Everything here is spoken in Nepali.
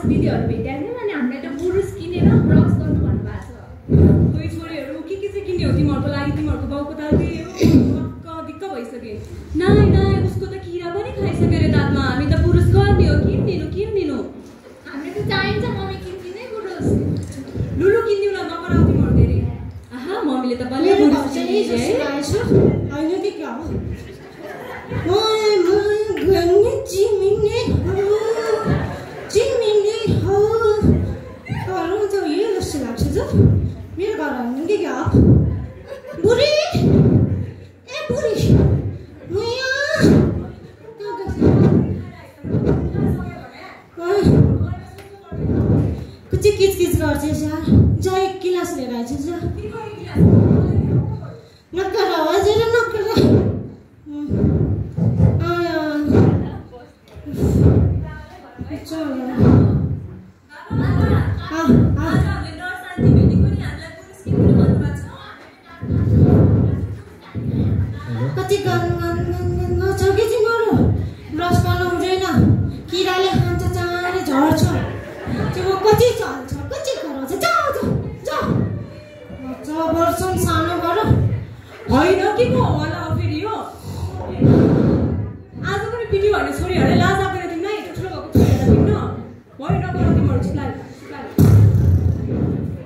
दिदीहरू भेट्याएन अनि हामीले त बुरुस किनेर ब्रस गर्नु भन्नुभएको छ। खोइ छोरीहरू के चाहिँ किन्ने हो तिमीहरूको लागि? तिमीहरूको बाउको त दिक्क भइसके। नाइ उसको त किरा पनि खाइसक्यो रे दाँतमा। हामी त बुरुस गर्ने हो किनिदिनु। हामीले त चाहिन्छ मम्मी किन्दिनै बुरुस। लुलु किनिदिउँ न नपराउ तिमीहरूले रे। आहा मम्मीले त बल्ल बुरुस किनिदिए है। होइन कि क्या हो? गर्ने चिमिने हो घरमा त यही जस्तो लाग्छ त। मेरो घर हाल्नु कि क्या हो? बुढी ए बुढी कुछ किचकिच गर्छ जा एक गिलास लिएर आइछ नक्कर हजुर नक्कर कति गर्छ कि तिमीहरू ब्रस गर्नु हुँदैन किराले खान्छ चाँडै झर्छ त्यो कति चल्छ कति गराउँछ वर्षम सानो गर होइन के को होला फेरि यो आज पनि पिटी भन्ने छोरीहरूले लाज आएर तिमीलाई ठुलो भएको छोरीहरूलाई तिम्रो होइन गर तिमीहरू चिल्लायो